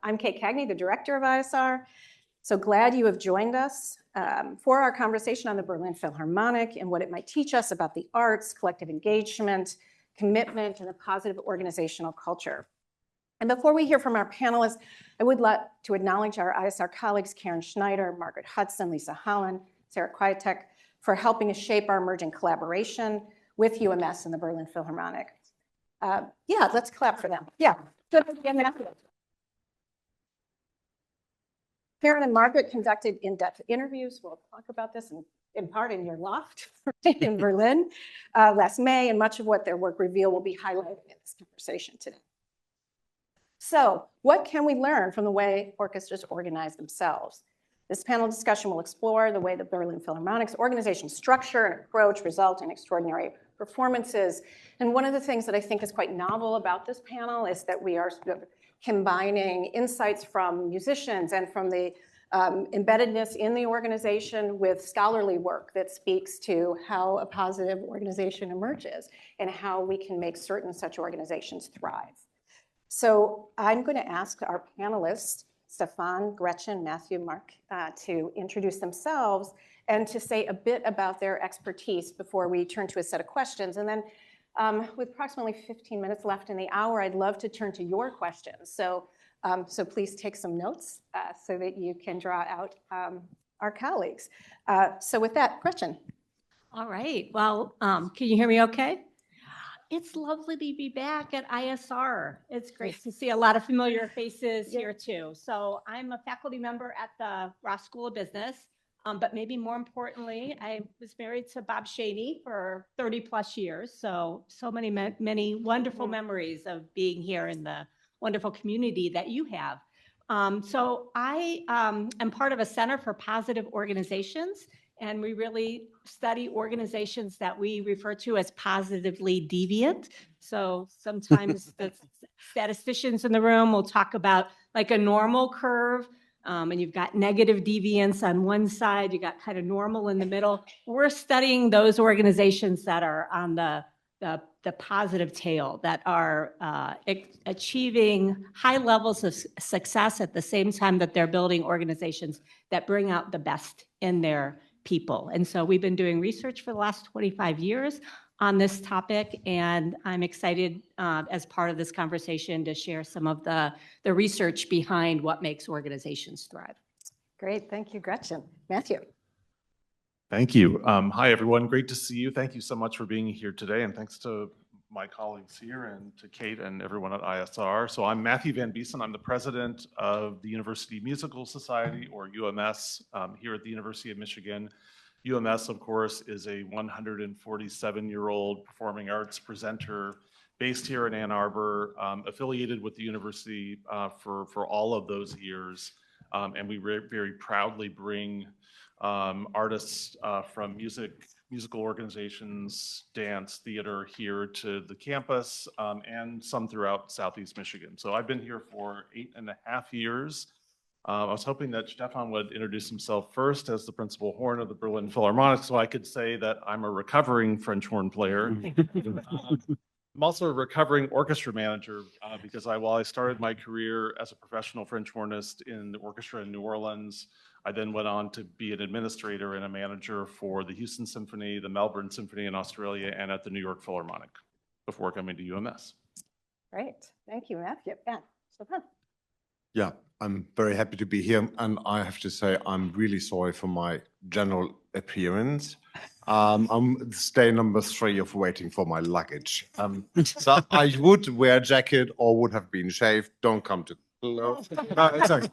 I'm Kate Cagney, the director of ISR. So glad you have joined us for our conversation on the Berlin Philharmonic and what it might teach us about the arts, collective engagement, commitment, and a positive organizational culture. And before we hear from our panelists, I would like to acknowledge our ISR colleagues, Karen Schneider, Margaret Hudson, Lisa Holland, Sarah Kwiatek, for helping us shape our emerging collaboration with UMS and the Berlin Philharmonic. Yeah, let's clap for them. Yeah, good again. Karen and Margaret conducted in-depth interviews. We'll talk about this in part in your loft in Berlin last May, and much of what their work revealed will be highlighted in this conversation today. So what can we learn from the way orchestras organize themselves? This panel discussion will explore the way the Berlin Philharmonic's organization structure and approach result in extraordinary performances. And one of the things that I think is quite novel about this panel is that we are sort of combining insights from musicians and from the embeddedness in the organization with scholarly work that speaks to how a positive organization emerges and how we can make certain such organizations thrive. So I'm going to ask our panelists, Stefan, Gretchen, Matthew, Mark, to introduce themselves and to say a bit about their expertise before we turn to a set of questions. And then with approximately 15 minutes left in the hour, I'd love to turn to your questions. So, so please take some notes so that you can draw out our colleagues. So with that, Gretchen. All right. Well, can you hear me okay? It's lovely to be back at ISR. It's great to see a lot of familiar faces here too. So I'm a faculty member at the Ross School of Business, but maybe more importantly, I was married to Bob Shaney for 30 plus years. So many wonderful memories of being here in the wonderful community that you have. So I am part of a Center for Positive Organizations, and we really study organizations that we refer to as positively deviant. So sometimes the statisticians in the room will talk about like a normal curve, and you've got negative deviance on one side, you got kind of normal in the middle. We're studying those organizations that are on the positive tail, that are achieving high levels of success at the same time that they're building organizations that bring out the best in their people. And so we've been doing research for the last 25 years on this topic, and I'm excited as part of this conversation to share some of the research behind what makes organizations thrive. Great, thank you, Gretchen. Matthew. Thank you. Hi, everyone. Great to see you. Thank you so much for being here today, and thanks to my colleagues here and to Kate and everyone at ISR. So I'm Matthew VanBesien. I'm the president of the University Musical Society, or UMS, here at the University of Michigan. UMS, of course, is a 147-year-old performing arts presenter based here in Ann Arbor, affiliated with the university for all of those years. And we very proudly bring artists from musical organizations, dance, theater here to the campus, and some throughout Southeast Michigan. So I've been here for 8.5 years. I was hoping that Stefan would introduce himself first as the principal horn of the Berlin Philharmonic, so I could say that I'm a recovering French horn player. I'm also a recovering orchestra manager because while I started my career as a professional French hornist in the orchestra in New Orleans, I then went on to be an administrator and a manager for the Houston Symphony, the Melbourne Symphony in Australia, and at the New York Philharmonic before coming to UMS. Great, thank you, Matthew. Yeah, Stefan. Yeah, I'm very happy to be here, and I have to say I'm really sorry for my general appearance. I'm stay number 3 of waiting for my luggage. So I would wear a jacket or would have been shaved. Don't come to. No, it's okay.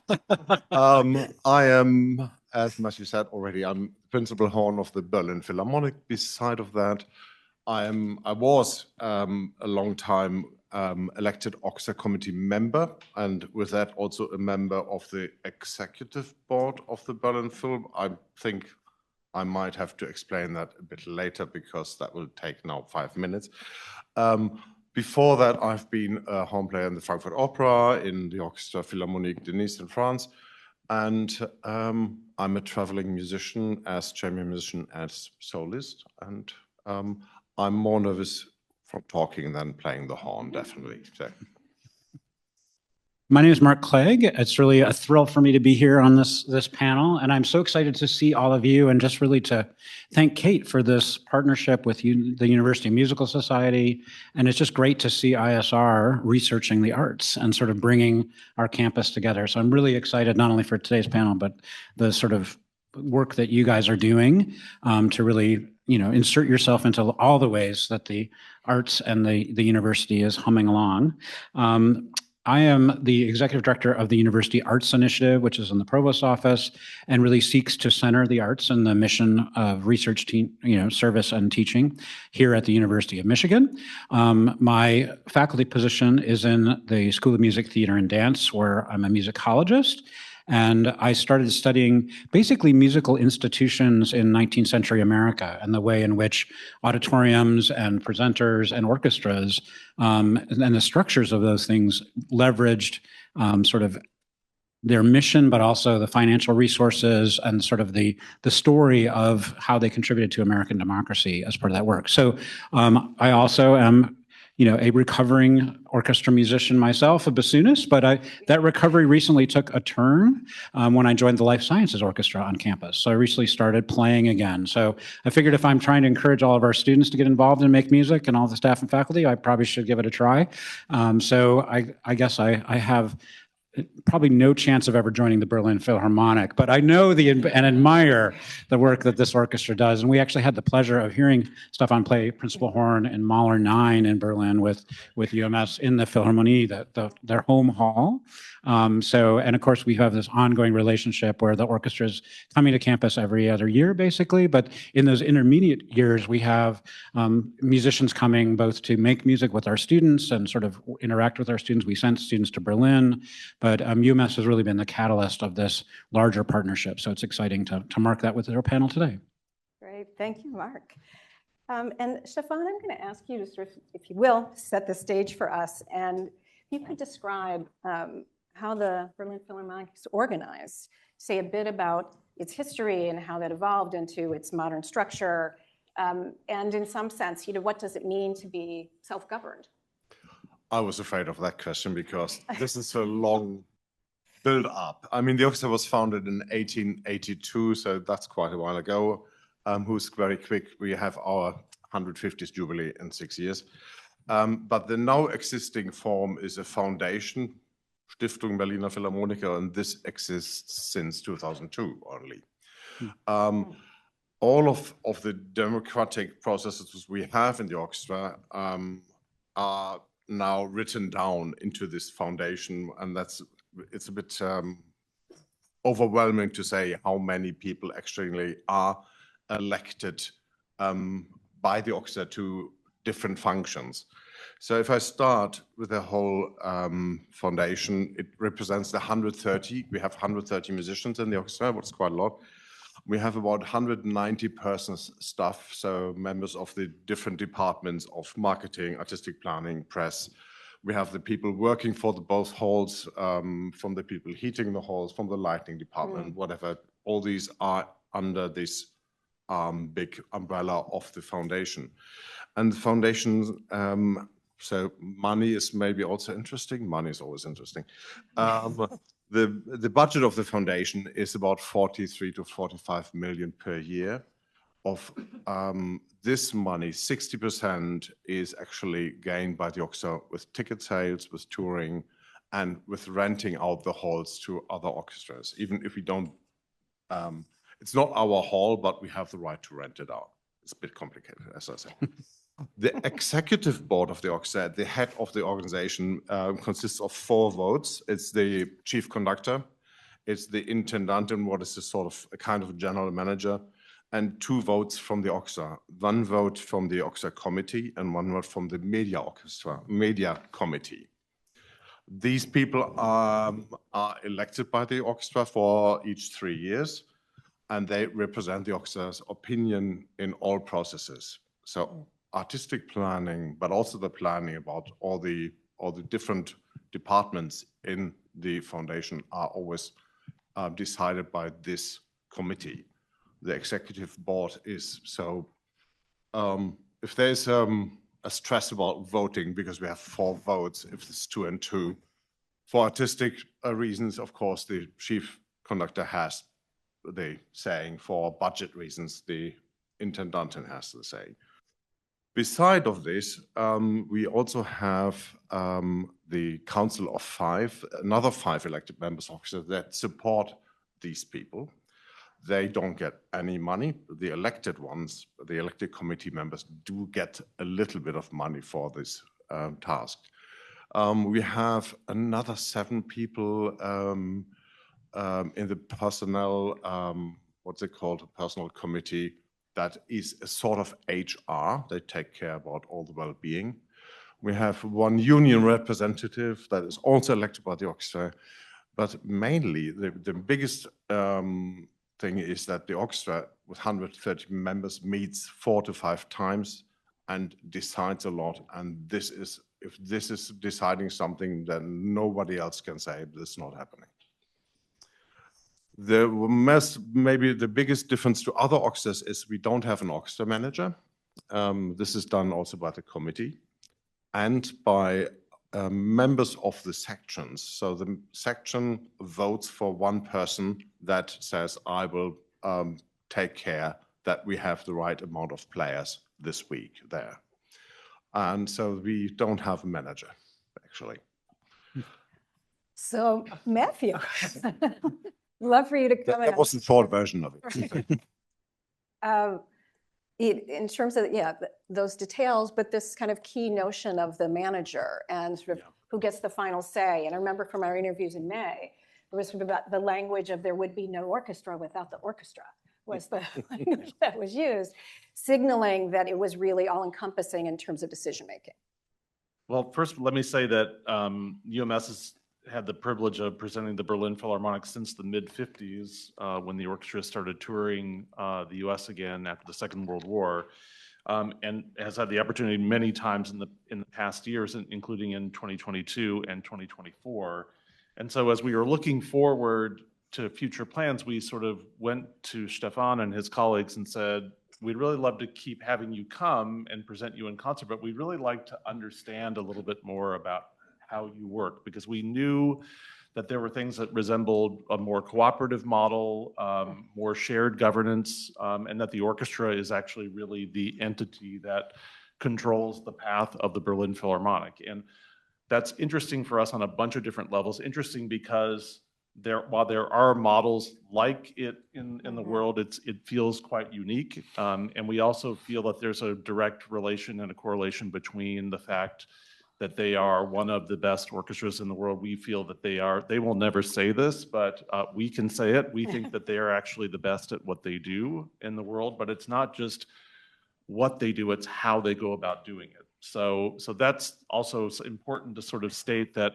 I am, as Matthew said already, I'm principal horn of the Berlin Philharmonic. Beside of that, I was a long time elected orchestra committee member, and with that also a member of the executive board of the Berlin Phil. I think I might have to explain that a bit later because that will take now 5 minutes. Before that, I've been a horn player in the Frankfurt Opera, in the Orchestra Philharmonique de Nice in France, and I'm a traveling musician, as chamber musician, as soloist, and I'm more nervous from talking than playing the horn, definitely. So. My name is Mark Clague. It's really a thrill for me to be here on this panel, and I'm so excited to see all of you and just really to thank Kate for this partnership with the University Musical Society. And it's just great to see ISR researching the arts and sort of bringing our campus together. So I'm really excited not only for today's panel, but the sort of work that you guys are doing to really, insert yourself into all the ways that the arts and the university is humming along. I am the executive director of the University Arts Initiative, which is in the Provost's office, and really seeks to center the arts in the mission of research, service and teaching here at the University of Michigan. My faculty position is in the School of Music, Theater, and Dance, where I'm a musicologist. And I started studying basically musical institutions in 19th century America and the way in which auditoriums and presenters and orchestras and the structures of those things leveraged sort of their mission, but also the financial resources and sort of the story of how they contributed to American democracy as part of that work. So I also am a recovering orchestra musician myself, a bassoonist, but that recovery recently took a turn when I joined the Life Sciences Orchestra on campus. So I recently started playing again. So I figured if I'm trying to encourage all of our students to get involved and make music and all the staff and faculty, I probably should give it a try. So I guess I have probably no chance of ever joining the Berlin Philharmonic, but I know and admire the work that this orchestra does. And we actually had the pleasure of hearing Stefan play principal horn in Mahler 9 in Berlin with UMS in the Philharmonie, their home hall. And of course, we have this ongoing relationship where the orchestra is coming to campus every other year, basically. But in those intermediate years, we have musicians coming both to make music with our students and sort of interact with our students. We sent students to Berlin. But UMass has really been the catalyst of this larger partnership. So it's exciting to mark that with our panel today. Great, thank you, Mark. And Stefan, I'm going to ask you to sort of, if you will, set the stage for us. And you could describe how the Berlin Philharmonic is organized, say a bit about its history and how that evolved into its modern structure. And in some sense, what does it mean to be self-governed? I was afraid of that question because this is a long build up. I mean, the orchestra was founded in 1882, so that's quite a while ago. Who's very quick. We have our 150th Jubilee in 6 years. But the now existing form is a foundation, Stiftung Berliner Philharmoniker, and this exists since 2002 only. All of the democratic processes we have in the orchestra are now written down into this foundation, and it's a bit overwhelming to say how many people actually are elected by the orchestra to different functions. So if I start with the whole foundation, it represents the 130. We have 130 musicians in the orchestra, which is quite a lot. We have about 190 persons staff, so members of the different departments of marketing, artistic planning, press. We have the people working for both halls, from the people heating the halls, from the lighting department, whatever. All these are under this big umbrella of the foundation. And the foundation, so money is maybe also interesting. Money is always interesting. The budget of the foundation is about 43 to 45 million per year. Of this money, 60% is actually gained by the orchestra with ticket sales, with touring, and with renting out the halls to other orchestras. Even if we don't, it's not our hall, but we have the right to rent it out. It's a bit complicated, as I said. The executive board of the orchestra, the head of the organization, consists of 4 votes. It's the chief conductor, it's the intendant, and what is a sort of a kind of general manager, and 2 votes from the orchestra. 1 vote from the orchestra committee and 1 vote from the media committee. These people are elected by the orchestra for each 3 years, and they represent the orchestra's opinion in all processes. So artistic planning, but also the planning about all the different departments in the foundation are always decided by this committee. The executive board is so. If there's a stress about voting because we have 4 votes, if it's 2 and 2, For artistic reasons, of course, the chief conductor has the saying. For budget reasons, the intendantin has the saying. Beside of this, we also have the Council of Five, another 5 elected members of orchestra that support these people. They don't get any money. The elected ones, the elected committee members, do get a little bit of money for this task. We have another 7 people in the personnel, what's it called, a personnel committee that is a sort of HR. They take care about all the well-being. We have 1 union representative that is also elected by the orchestra, but mainly the biggest thing is that the orchestra with 130 members meets 4 to 5 times and decides a lot. And this is, if this is deciding something, then nobody else can say this is not happening. Maybe the biggest difference to other orchestras is we don't have an orchestra manager. This is done also by the committee and by members of the sections. So the section votes for 1 person that says, I will take care that we have the right amount of players this week there. And so we don't have a manager, actually. So Matthew, love for you to come in. That was the short version of it. In terms of, those details, but this kind of key notion of the manager and sort of who gets the final say. And I remember from our interviews in May, it was sort of about the language of there would be no orchestra without the orchestra was the language that was used, signaling that it was really all-encompassing in terms of decision-making. Well, first, let me say that UMS has had the privilege of presenting the Berlin Philharmonic since the mid-50s, when the orchestra started touring the US again after the Second World War, and has had the opportunity many times in the past years, including in 2022 and 2024. And so as we were looking forward to future plans, we sort of went to Stefan and his colleagues and said, we'd really love to keep having you come and present you in concert, but we'd really like to understand a little bit more about how you work, because we knew that there were things that resembled a more cooperative model, more shared governance, and that the orchestra is actually really the entity that controls the path of the Berlin Philharmonic. And that's interesting for us on a bunch of different levels. Interesting because while there are models like it in the world, it feels quite unique. And we also feel that there's a direct relation and a correlation between the fact that they are one of the best orchestras in the world. We feel that they are. They will never say this, but we can say it. We think that they are actually the best at what they do in the world, but it's not just what they do, it's how they go about doing it. So that's also important to sort of state that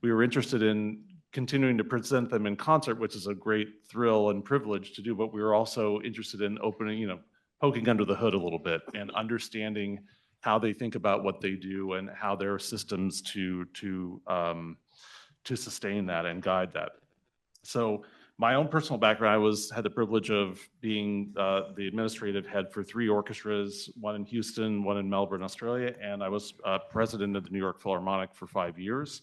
we were interested in continuing to present them in concert, which is a great thrill and privilege to do, but we were also interested in opening, poking under the hood a little bit and understanding how they think about what they do and how there are systems to sustain that and guide that. So my own personal background, I had the privilege of being the administrative head for 3 orchestras, one in Houston, one in Melbourne, Australia, and I was president of the New York Philharmonic for 5 years.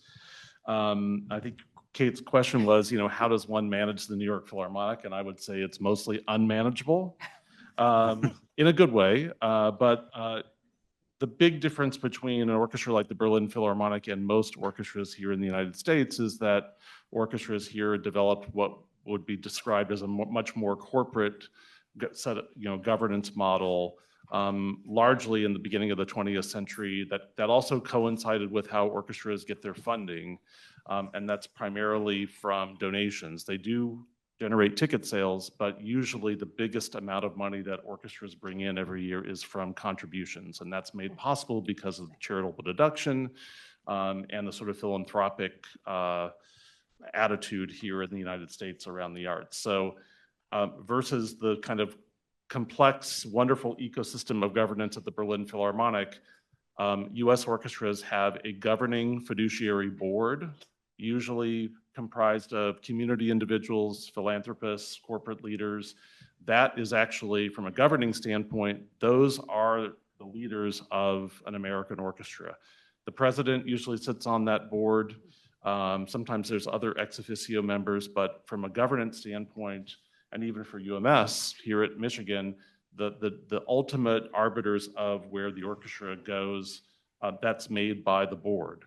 I think Kate's question was, how does one manage the New York Philharmonic? And I would say it's mostly unmanageable in a good way, but the big difference between an orchestra like the Berlin Philharmonic and most orchestras here in the United States is that orchestras here developed what would be described as a much more corporate set of, governance model, largely in the beginning of the 20th century. That also coincided with how orchestras get their funding, and that's primarily from donations. They do generate ticket sales, but usually the biggest amount of money that orchestras bring in every year is from contributions, and that's made possible because of the charitable deduction and the sort of philanthropic attitude here in the United States around the arts. So versus the kind of complex, wonderful ecosystem of governance at the Berlin Philharmonic, US orchestras have a governing fiduciary board, usually comprised of community individuals, philanthropists, corporate leaders. That is actually, from a governing standpoint, those are the leaders of an American orchestra. The president usually sits on that board. Sometimes there's other ex officio members, but from a governance standpoint, and even for UMS here at Michigan, the ultimate arbiters of where the orchestra goes, that's made by the board.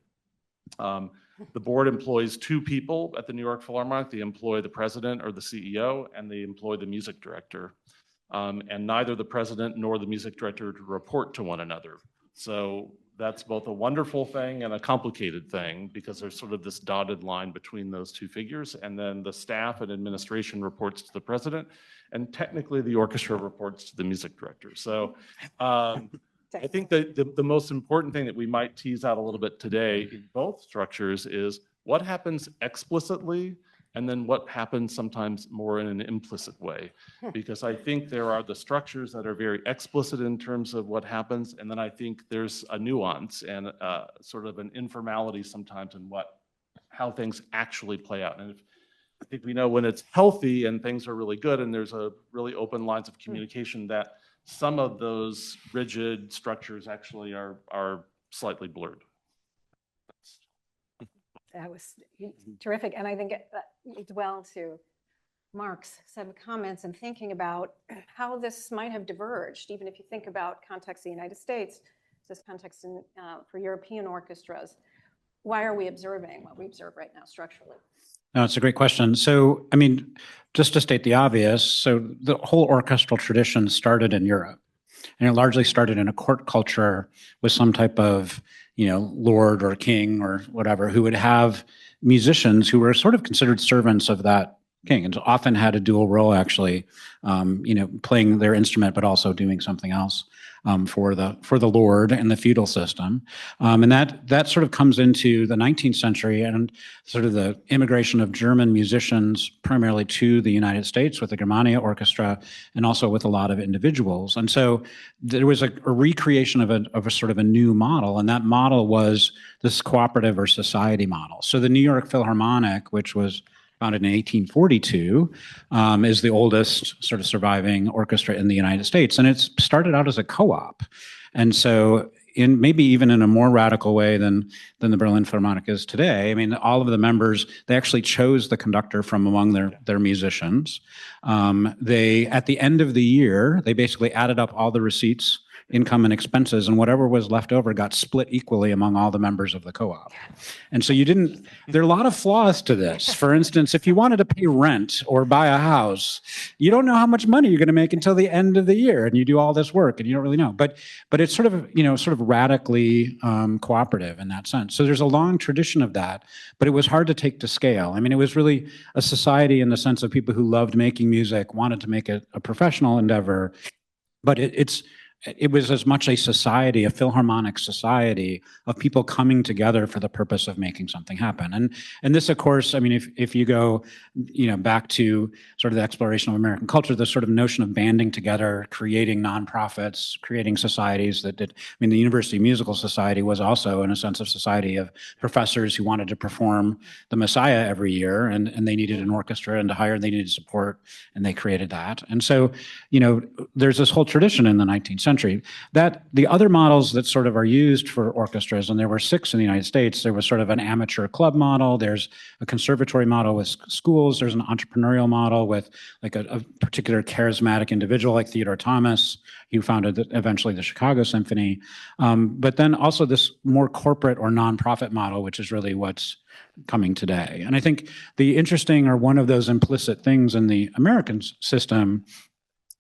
The board employs two people at the New York Philharmonic. They employ the president or the CEO, and they employ the music director. And neither the president nor the music director report to one another. So that's both a wonderful thing and a complicated thing, because there's sort of this dotted line between those two figures. And then the staff and administration reports to the president, and technically the orchestra reports to the music director. So I think that the most important thing that we might tease out a little bit today in both structures is what happens explicitly, and then what happens sometimes more in an implicit way. Because I think there are the structures that are very explicit in terms of what happens, and then I think there's a nuance and sort of an informality sometimes in how things actually play out. And I think we know when it's healthy and things are really good and there's a really open lines of communication, that some of those rigid structures actually are slightly blurred. That was terrific. And I think that leads well to Mark's some comments and thinking about how this might have diverged, even if you think about context in the United States, this context for European orchestras. Why are we observing what we observe right now structurally? No, it's a great question. So, I mean, just to state the obvious, so the whole orchestral tradition started in Europe, and it largely started in a court culture with some type of, lord or king or whatever, who would have musicians who were sort of considered servants of that king, and often had a dual role, actually, playing their instrument, but also doing something else for the lord and the feudal system. And that sort of comes into the 19th century and sort of the immigration of German musicians primarily to the United States with the Germania Orchestra, and also with a lot of individuals. And so there was a recreation of a sort of a new model, and that model was this cooperative or society model. So the New York Philharmonic, which was founded in 1842, is the oldest sort of surviving orchestra in the United States. And it's started out as a co-op. And so maybe even in a more radical way than the Berlin Philharmonic is today, I mean, all of the members, they actually chose the conductor from among their musicians. They, at the end of the year, they basically added up all the receipts, income and expenses, and whatever was left over got split equally among all the members of the co-op. And so there are a lot of flaws to this. For instance, if you wanted to pay rent or buy a house, you don't know how much money you're going to make until the end of the year, and you do all this work and you don't really know. But it's sort of radically cooperative in that sense. So there's a long tradition of that, but it was hard to take to scale. I mean, it was really a society in the sense of people who loved making music, wanted to make it a professional endeavor, but it was as much a society, a philharmonic society of people coming together for the purpose of making something happen. And this, of course, I mean, if you go, back to sort of the exploration of American culture, the sort of notion of banding together, creating nonprofits, creating societies the University Musical Society was also, in a sense, of society of professors who wanted to perform the Messiah every year, and they needed an orchestra and they needed support, and they created that. And so, there's this whole tradition in the 19th century that the other models that sort of are used for orchestras, and there were 6 in the United States, there was sort of an amateur club model, there's a conservatory model with schools, there's an entrepreneurial model with like a particular charismatic individual like Theodore Thomas, who founded eventually the Chicago Symphony, but then also this more corporate or nonprofit model, which is really what's coming today. And I think the interesting, or one of those implicit things in the American system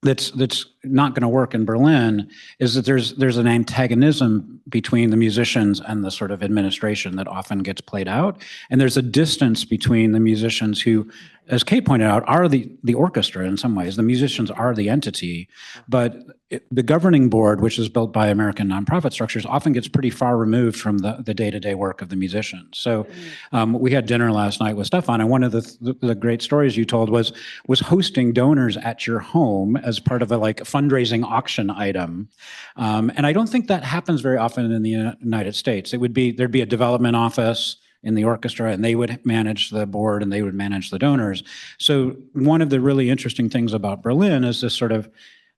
that's not going to work in Berlin is that there's an antagonism between the musicians and the sort of administration that often gets played out. And there's a distance between the musicians who, as Kate pointed out, are the orchestra in some ways. The musicians are the entity, but the governing board, which is built by American nonprofit structures, often gets pretty far removed from the day-to-day work of the musicians. So we had dinner last night with Stefan, and one of the great stories you told was hosting donors at your home as part of a fundraising auction item. And I don't think that happens very often in the United States. There'd be a development office in the orchestra, and they would manage the board and they would manage the donors. So one of the really interesting things about Berlin is this sort of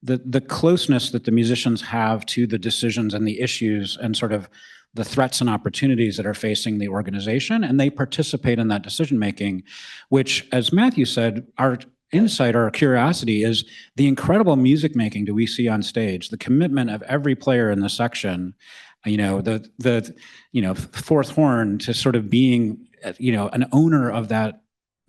the closeness that the musicians have to the decisions and the issues and sort of the threats and opportunities that are facing the organization, and they participate in that decision making, which, as Matthew said, our insight or curiosity is the incredible music making that we see on stage, the commitment of every player in the section, the fourth horn to sort of being, an owner of that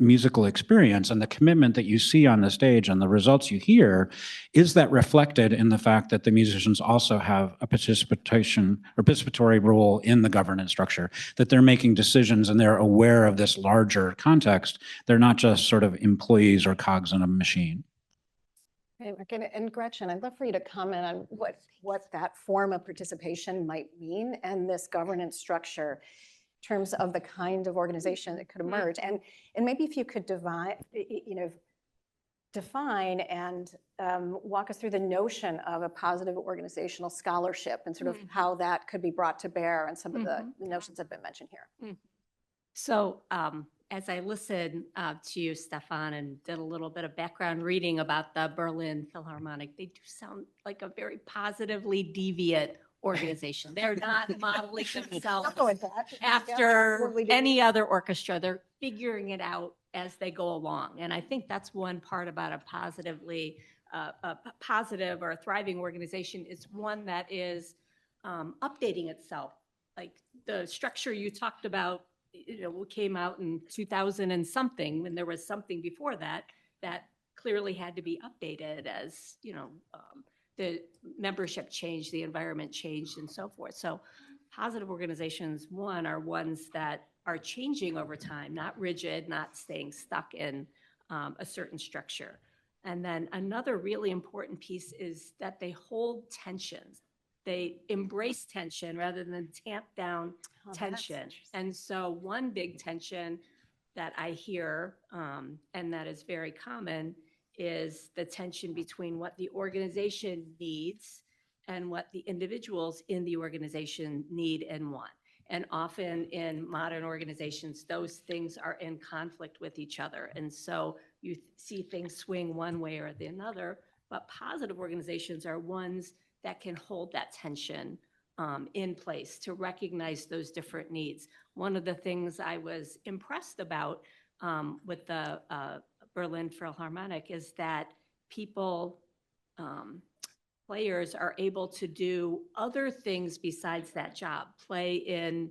musical experience, and the commitment that you see on the stage and the results you hear, is that reflected in the fact that the musicians also have a participatory role in the governance structure, that they're making decisions and they're aware of this larger context. They're not just sort of employees or cogs in a machine. Okay, and Gretchen, I'd love for you to comment on what that form of participation might mean and this governance structure in terms of the kind of organization that could emerge. And maybe if you could define and walk us through the notion of a positive organizational scholarship and sort of how that could be brought to bear and some of the notions that have been mentioned here. So as I listened to you, Stefan, and did a little bit of background reading about the Berlin Philharmonic, they do sound like a very positively deviant organization. They're not modeling themselves after any other orchestra. They're figuring it out as they go along. And I think that's one part about a positive or a thriving organization is one that is updating itself. Like the structure you talked about, came out in 2000 and something, when there was something before that clearly had to be updated as, the membership changed, the environment changed, and so forth. So positive organizations, one, are ones that are changing over time, not rigid, not staying stuck in a certain structure. And then another really important piece is that they hold tensions. They embrace tension rather than tamp down tension. And so one big tension that I hear, and that is very common, is the tension between what the organization needs and what the individuals in the organization need and want. And often in modern organizations, those things are in conflict with each other. And so you see things swing one way or the other, but positive organizations are ones that can hold that tension in place to recognize those different needs. One of the things I was impressed about with the Berlin Philharmonic is that players are able to do other things besides that job, play in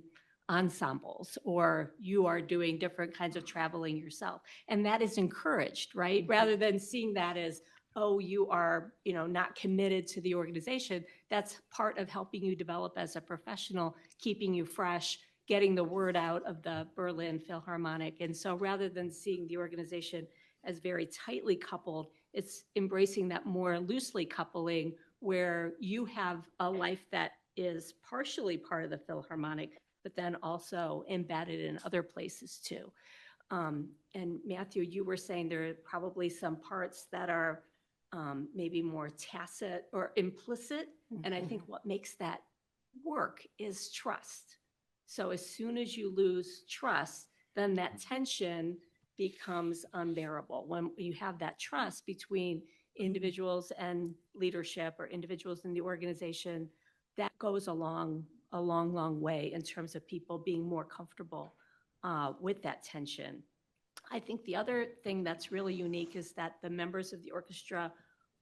ensembles, or you are doing different kinds of traveling yourself. And that is encouraged, right? Rather than seeing that as, oh, you are, not committed to the organization. That's part of helping you develop as a professional, keeping you fresh, getting the word out of the Berlin Philharmonic. And so rather than seeing the organization as very tightly coupled, it's embracing that more loosely coupling where you have a life that is partially part of the Philharmonic, but then also embedded in other places too. And Matthew, you were saying there are probably some parts that are maybe more tacit or implicit. And I think what makes that work is trust. So as soon as you lose trust, then that tension becomes unbearable. When you have that trust between individuals and leadership or individuals in the organization, that goes a long way in terms of people being more comfortable with that tension. I think the other thing that's really unique is that the members of the orchestra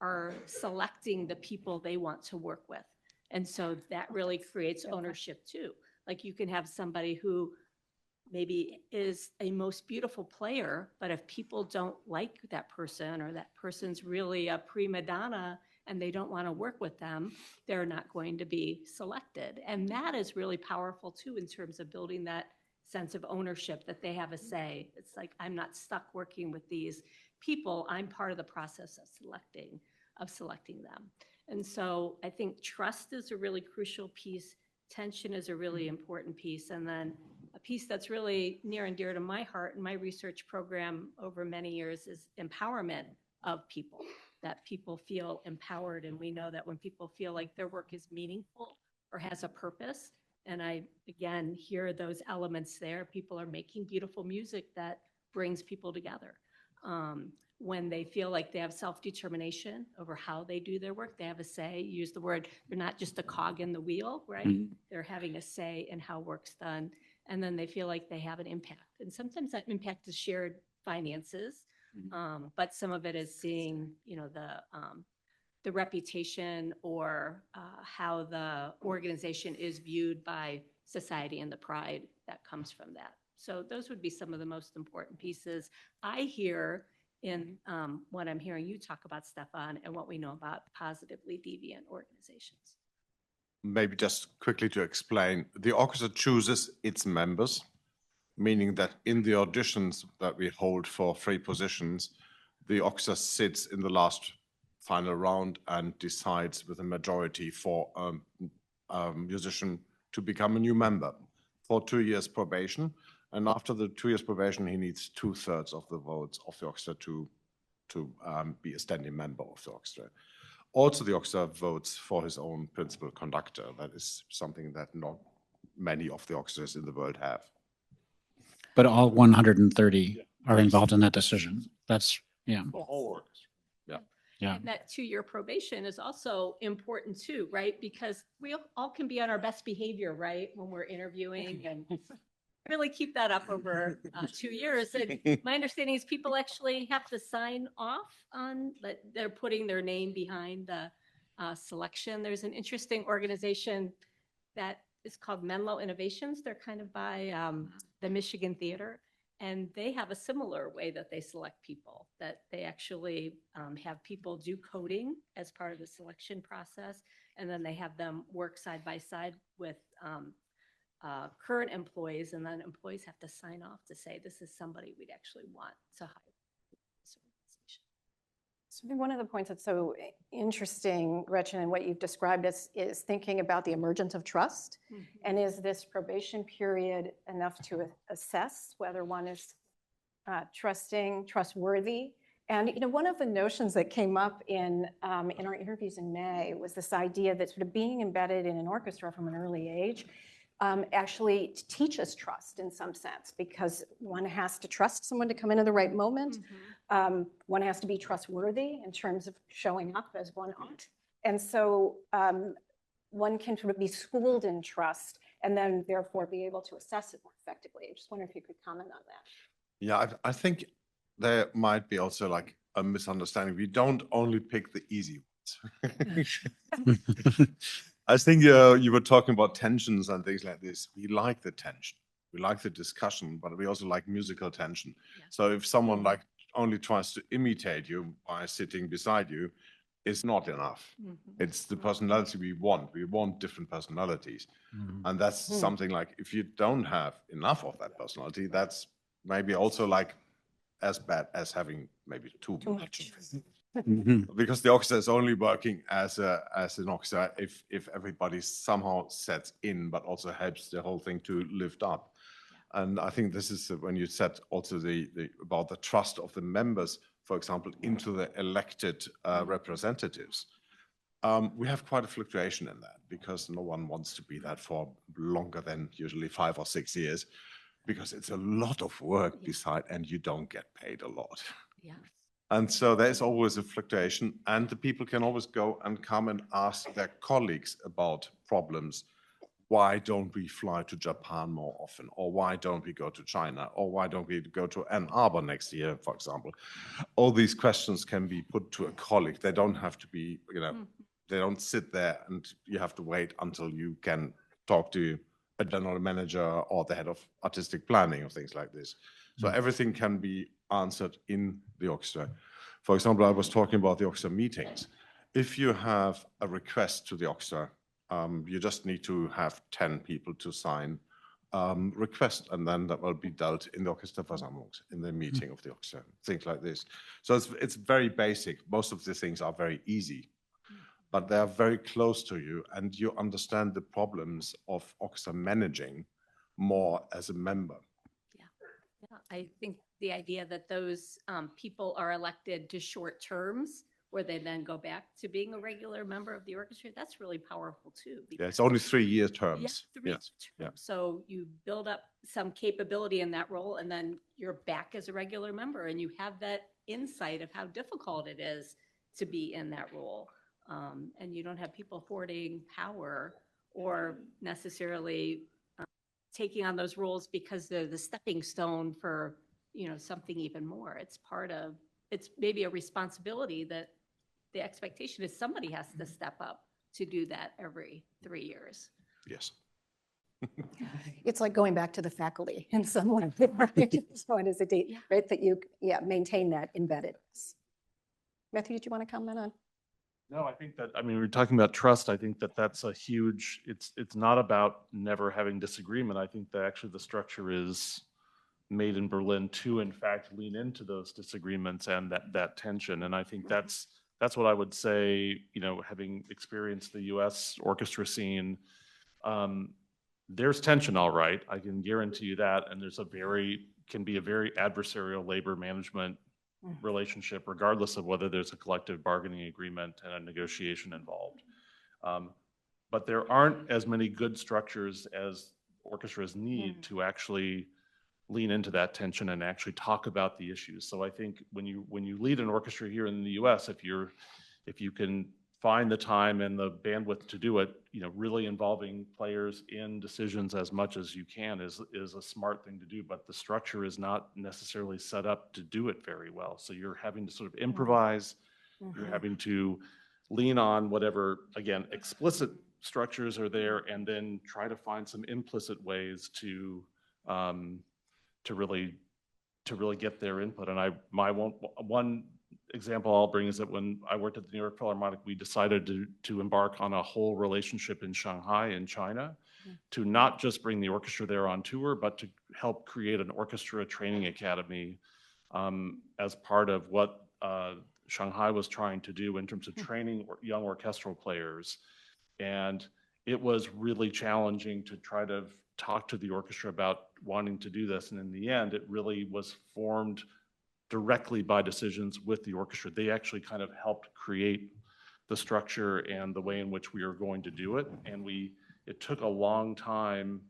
are selecting the people they want to work with. And so that really creates ownership too. Like you can have somebody who maybe is a most beautiful player, but if people don't like that person or that person's really a prima donna and they don't want to work with them, they're not going to be selected. And that is really powerful too in terms of building that sense of ownership, that they have a say. It's like, I'm not stuck working with these people. I'm part of the process of selecting them. And so I think trust is a really crucial piece. Tension is a really important piece. And then a piece that's really near and dear to my heart and my research program over many years is empowerment of people, that people feel empowered. And we know that when people feel like their work is meaningful or has a purpose, and I, again, hear those elements there, people are making beautiful music that brings people together. when they feel like they have self-determination over how they do their work, they have a say. You use the word, they're not just a cog in the wheel, right? Mhm. They're having a say in how work's done. And then they feel like they have an impact. And sometimes that impact is shared finances, but some of it is seeing, the reputation or how the organization is viewed by society and the pride that comes from that. So those would be some of the most important pieces I hear in what I'm hearing you talk about, Stefan, and what we know about positively deviant organizations. Maybe just quickly to explain, the orchestra chooses its members, meaning that in the auditions that we hold for 3 positions, the orchestra sits in the last final round and decides with a majority for a musician to become a new member for 2 years probation. And after the 2 years probation, he needs 2/3 of the votes of the orchestra to be a standing member of the orchestra. Also, the orchestra votes for his own principal conductor. That is something that not many of the orchestras in the world have. But all 130 are involved in that decision. That's, yeah. The whole orchestra. Yeah. And that 2-year probation is also important too, right? Because we all can be on our best behavior, right? When we're interviewing and really keep that up over 2 years. And my understanding is people actually have to sign off on that they're putting their name behind the selection. There's an interesting organization that is called Menlo Innovations. They're kind of by the Michigan Theater. And they have a similar way that they select people, that they actually have people do coding as part of the selection process. And then they have them work side by side with current employees. And then employees have to sign off to say, this is somebody we'd actually want to hire. So I think one of the points that's so interesting, Gretchen, and what you've described is thinking about the emergence of trust. And is this probation period enough to assess whether one is trustworthy? And one of the notions that came up in our interviews in May was this idea that sort of being embedded in an orchestra from an early age actually teaches trust in some sense, because one has to trust someone to come in at the right moment. One has to be trustworthy in terms of showing up as one ought. And so one can sort of be schooled in trust and then therefore be able to assess it more effectively. I just wonder if you could comment on that. Yeah, I think there might be also like a misunderstanding. We don't only pick the easy ones. I think you were talking about tensions and things like this. We like the tension. We like the discussion, but we also like musical tension. Yeah. So if someone like only tries to imitate you by sitting beside you, it's not enough. It's the personality we want. We want different personalities. And that's something like, if you don't have enough of that personality, that's maybe also like as bad as having maybe too much. Because the orchestra is only working as an orchestra if everybody somehow sets in, but also helps the whole thing to lift up. And I think this is when you said also about the trust of the members, for example, into the elected representatives. We have quite a fluctuation in that, because no one wants to be that for longer than usually 5 or 6 years, because it's a lot of work beside, and you don't get paid a lot. Yeah. And so there's always a fluctuation, and the people can always go and come and ask their colleagues about problems. Why don't we fly to Japan more often? Or why don't we go to China? Or why don't we go to Ann Arbor next year, for example? All these questions can be put to a colleague. They don't have to be, they don't sit there and you have to wait until you can talk to a general manager or the head of artistic planning or things like this. So everything can be answered in the orchestra. For example, I was talking about the orchestra meetings. If you have a request to the orchestra, you just need to have 10 people to sign request, and then that will be dealt in the Orchesterversammlung, in the meeting of the orchestra, things like this. So it's very basic. Most of the things are very easy, but they are very close to you, and you understand the problems of orchestra managing more as a member. Yeah, I think the idea that those people are elected to short terms where they then go back to being a regular member of the orchestra, that's really powerful too. Yeah, it's because- only 3-year Yeah, terms. 3 Yes. Yeah. terms. So you build up some capability in that role, and then you're back as a regular member, and you have that insight of how difficult it is to be in that role. And you don't have people hoarding power or necessarily taking on those roles because they're the stepping stone for, something even more. It's maybe a responsibility that the expectation is somebody has to step up to do that every 3 years. Yes. It's like going back to the faculty in some way, right? So it is a date, right, that you, maintain that embeddedness. Matthew, did you want to comment on? No, I think that, we're talking about trust. I think that that's a huge, it's not about never having disagreement. I think that actually the structure is made in Berlin to, in fact, lean into those disagreements and that tension. And I think that's what I would say, having experienced the US orchestra scene, there's tension, all right. I can guarantee you that. And can be a very adversarial labor management relationship, regardless of whether there's a collective bargaining agreement and a negotiation involved. But there aren't as many good structures as orchestras need to actually lean into that tension and actually talk about the issues. So I think when you lead an orchestra here in the US, if you can find the time and the bandwidth to do it, really involving players in decisions as much as you can is a smart thing to do, but the structure is not necessarily set up to do it very well. So you're having to sort of improvise, you're having to lean on whatever, again, explicit structures are there, and then try to find some implicit ways to really get their input. And one example I'll bring is that when I worked at the New York Philharmonic, we decided to embark on a whole relationship in Shanghai in China to not just bring the orchestra there on tour, but to help create an orchestra training academy as part of what Shanghai was trying to do in terms of training young orchestral players. And it was really challenging to try to talk to the orchestra about wanting to do this. And in the end, it really was formed directly by decisions with the orchestra. They actually kind of helped create the structure and the way in which we are going to do it. And it took a long time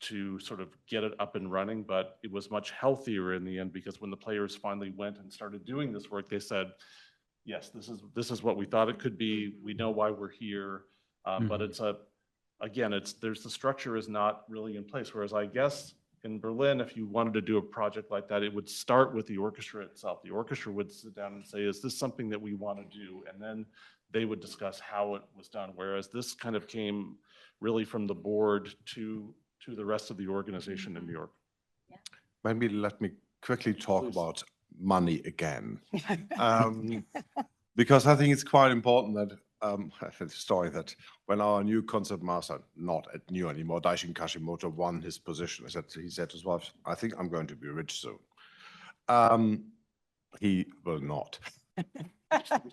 to sort of get it up and running, but it was much healthier in the end, because when the players finally went and started doing this work, they said, yes, this is what we thought it could be. We know why we're here. But the structure is not really in place. Whereas I guess in Berlin, if you wanted to do a project like that, it would start with the orchestra itself. The orchestra would sit down and say, is this something that we want to do? And then they would discuss how it was done. Whereas this kind of came really from the board to the rest of the organization in New York. Maybe let me quickly talk about money again. Because I think it's quite important that I have a story that when our new concertmaster, not at new anymore, Daishin Kashimoto, won his position, he said to his wife, I think I'm going to be rich soon. He will not.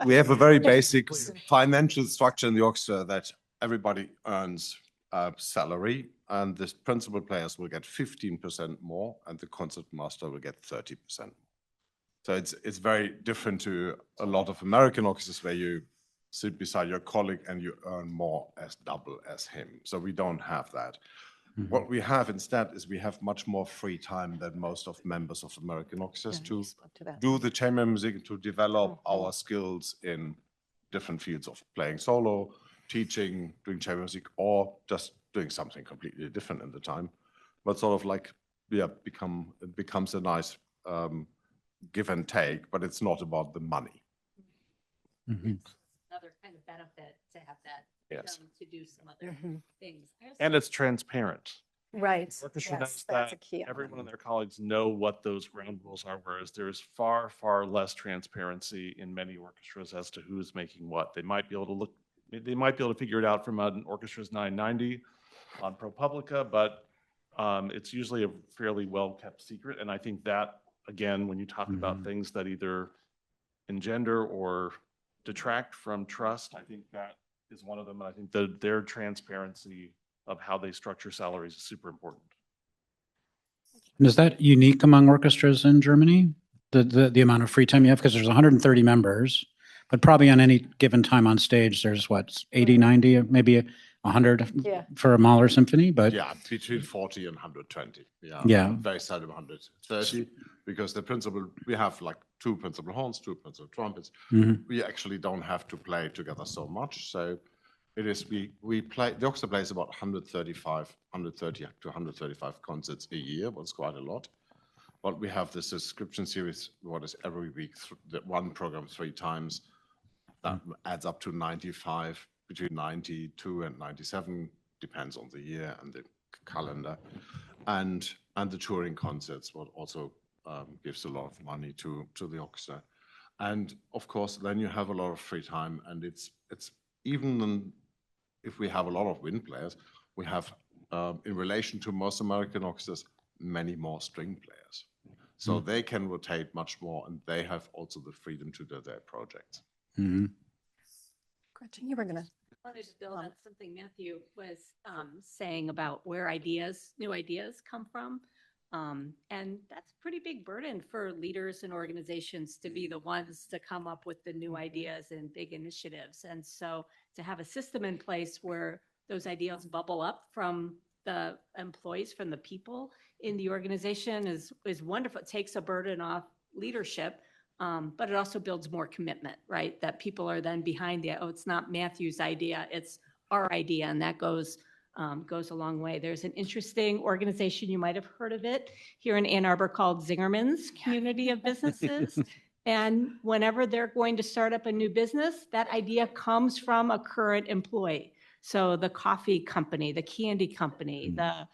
We have a very basic financial structure in the orchestra that everybody earns a salary, and the principal players will get 15% more, and the concertmaster will get 30% more. So it's very different to a lot of American orchestras where you sit beside your colleague and you earn more as double as him. So we don't have that. What we have instead is we have much more free time than most of members of American orchestras to do the chamber music, to develop our skills in different fields of playing solo, teaching, doing chamber music, or just doing something completely different in the time. But sort of like, it becomes a nice give and take, but it's not about the money. Another kind of benefit to have that, to do some other things. And it's transparent. Right. The orchestra Yes, knows that's that a key everyone element. and their colleagues know what those ground rules are, whereas there's far, far less transparency in many orchestras as to who's making what. They might be able to figure it out from an orchestra's 990 on ProPublica, but it's usually a fairly well-kept secret. And I think that, again, when you talk about things that either engender or detract from trust, I think that is one of them. And I think that their transparency of how they structure salaries is super important. And is that unique among orchestras in Germany? The amount of free time you have? Because there's 130 members, But probably on any given time on stage, there's what, 80, 90, maybe 100 Yeah. for a Mahler symphony, but Yeah, between 40 and 120. Yeah. Yeah. Very seldom 130 because we have like two principal horns, two principal trumpets. Mhm. We actually don't have to play together so much. So it is, we play, the orchestra plays about 130 to 135 concerts a year, what's quite a lot. But we have this subscription series, what is every week, one program 3 times. That adds up to 95, between 92 and 97, depends on the year and the calendar. And the touring concerts, what also gives a lot of money to the orchestra. And of course, then you have a lot of free time, and it's even if we have a lot of wind players, we have, in relation to most American orchestras, many more string players. So they can rotate much more, and they have also the freedom to do their projects. Mhm. Gretchen, you were gonna. I wanted to build on something Matthew was saying about where new ideas come from. And that's a pretty big burden for leaders and organizations to be the ones to come up with the new ideas and big initiatives. And so to have a system in place where those ideas bubble up from the employees, from the people in the organization is wonderful. It takes a burden off leadership. But it also builds more commitment, right? That people are then behind it's not Matthew's idea, it's our idea, and that goes a long way. There's an interesting organization, you might have heard of it, here in Ann Arbor called Zingerman's Community of Businesses. And whenever they're going to start up a new business, that idea comes from a current employee. So the coffee company, the candy company, the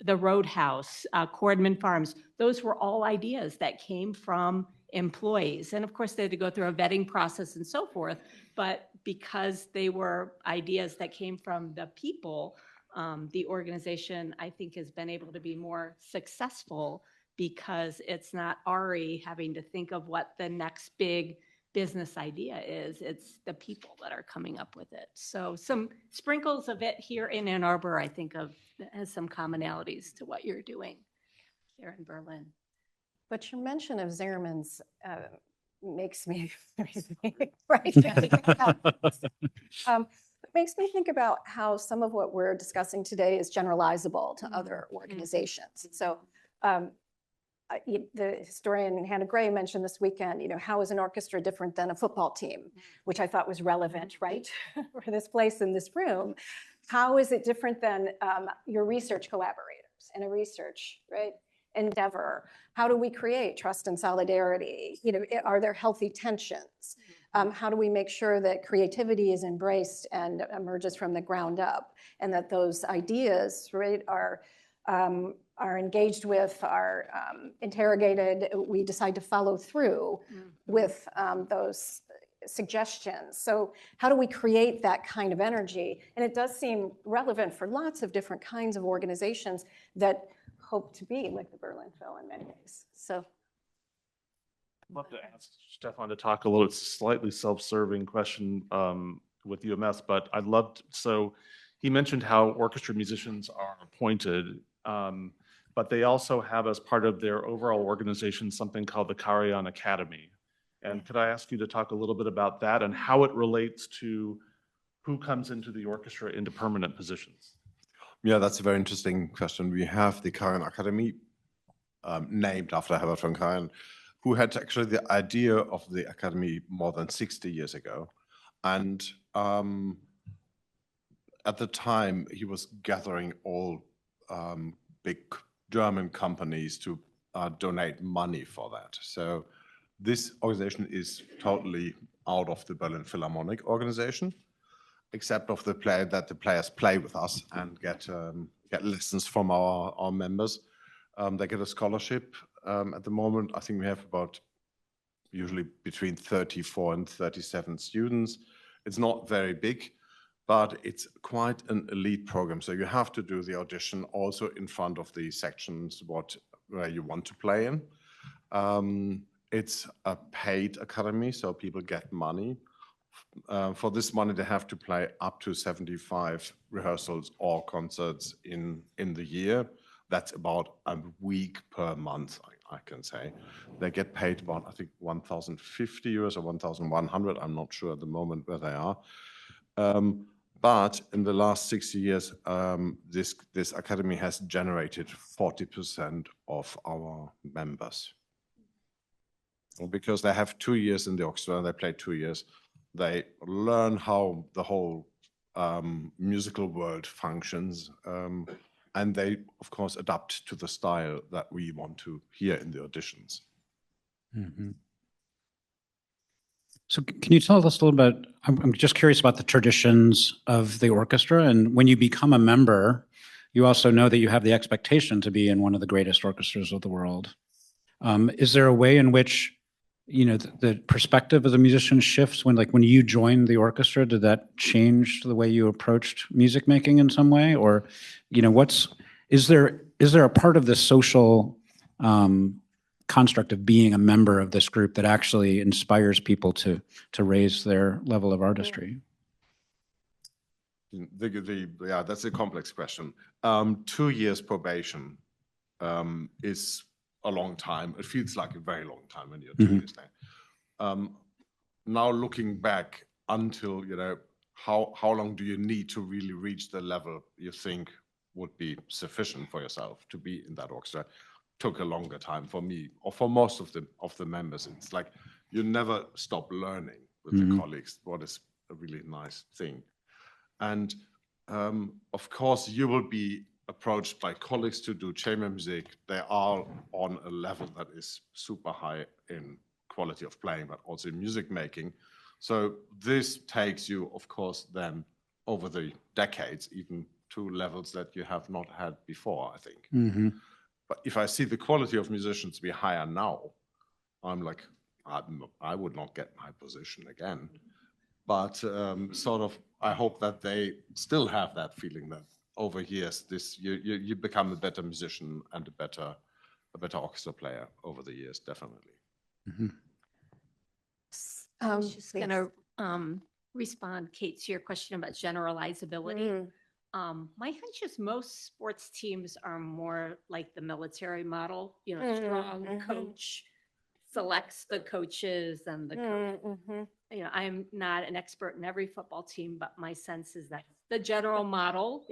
Roadhouse, Cordman Farms, those were all ideas that came from employees. And of course, they had to go through a vetting process and so forth. But because they were ideas that came from the people, the organization, I think, has been able to be more successful because it's not Ari having to think of what the next big business idea is. It's the people that are coming up with it. So some sprinkles of it here in Ann Arbor, I think, has some commonalities to what you're doing here in Berlin. But your mention of Zingerman's makes me makes me think about how some of what we're discussing today is generalizable to other organizations. And so the historian Hannah Gray mentioned this weekend, how is an orchestra different than a football team, which I thought was relevant, right, for this place in this room. How is it different than your research collaborators in a research, right, endeavor? How do we create trust and solidarity? Are there healthy tensions? How do we make sure that creativity is embraced and emerges from the ground up, and that those ideas, right, are engaged with, are interrogated? We decide to follow through with those suggestions. So how do we create that kind of energy? And it does seem relevant for lots of different kinds of organizations that hope to be like the Berlin Phil in many ways. So I'd love to ask Stefan to talk a little, slightly self-serving question with UMS, but so he mentioned how orchestra musicians are appointed, but they also have as part of their overall organization something called the Karajan Academy. And could I ask you to talk a little bit about that and how it relates to who comes into the orchestra into permanent positions? Yeah, that's a very interesting question. We have the Karajan Academy, named after Herbert von Karajan, who had actually the idea of the academy more than 60 years ago. And at the time, he was gathering all big German companies to donate money for that. So this organization is totally out of the Berlin Philharmonic organization, except of the players play with us and get lessons from our members. They get a scholarship. At the moment, I think we have about usually between 34 and 37 students. It's not very big, but it's quite an elite program. So you have to do the audition also in front of the sections where you want to play in. It's a paid academy, so people get money. For this money, they have to play up to 75 rehearsals or concerts in the year. That's about a week per month, I can say. They get paid about, I think, 1,050 euros or 1,100. I'm not sure at the moment where they are. But in the last 6 years, this academy has generated 40% of our members. Because they have 2 years in the orchestra, they play 2 years, they learn how the whole musical world functions, and they, of course, adapt to the style that we want to hear in the auditions. Mhm. So can you tell us a little bit, I'm just curious about the traditions of the orchestra, and when you become a member, you also know that you have the expectation to be in one of the greatest orchestras of the world. Is there a way in which, you know, the perspective of the musician shifts when you joined the orchestra? Did that change the way you approached music making in some way? Or, you know, is there a part of the social construct of being a member of this group that actually inspires people to raise their level of artistry? Yeah, that's a complex question. 2 years probation is a long time. It feels like a very long time when you're 2 years there. Now looking back until, you know, how long do you need to really reach the level you think would be sufficient for yourself to be in that orchestra? Took a longer time for me, or for most of the members. It's like you never stop learning with the colleagues, what is a really nice thing. And of course, you will be approached by colleagues to do chamber music. They are on a level that is super high in quality of playing, but also in music making. So this takes you, of course, then over the decades, even to levels that you have not had before, I think. But if I see the quality of musicians be higher now, I'm like, I would not get my position again. But sort of, I hope that they still have that feeling that over years, you become a better musician and a better orchestra player over the years, definitely. I was just going to respond, Kate, to your question about generalizability. My hunch is most sports teams are more like the military model, you know, strong coach selects the coaches and the coach. You know, I'm not an expert in every football team, but my sense is that the general model.